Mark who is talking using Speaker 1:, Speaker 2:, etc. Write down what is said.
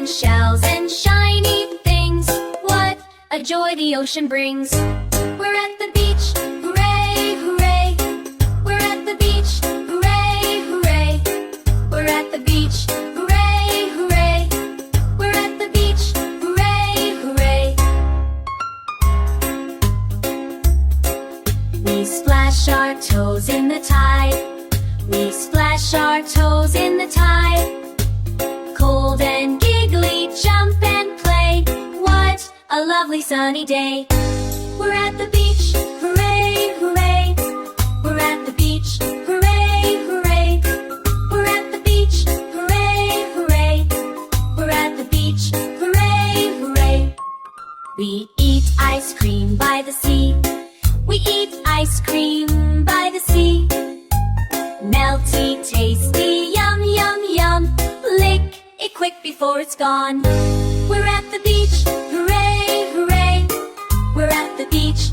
Speaker 1: shells and shiny things. What a joy the ocean brings. We're at the beach, hooray, hooray. We're at the beach, hooray, hooray. We're at the beach, hooray, hooray. We're at the beach, hooray, hooray. We splash our toes in the tide. We splash our toes in the tide. Cold and giggly, jump and play. What a lovely sunny day. We're at the beach, hooray, hooray. We're at the beach, hooray, hooray. We're at the beach, hooray, hooray. We're at the beach, hooray, hooray. We eat ice cream by the sea. We eat ice cream by the sea. Melty, tasty, yum, yum, yum. Lick it quick before it's gone. We're at the beach, hooray, hooray. We're at the beach,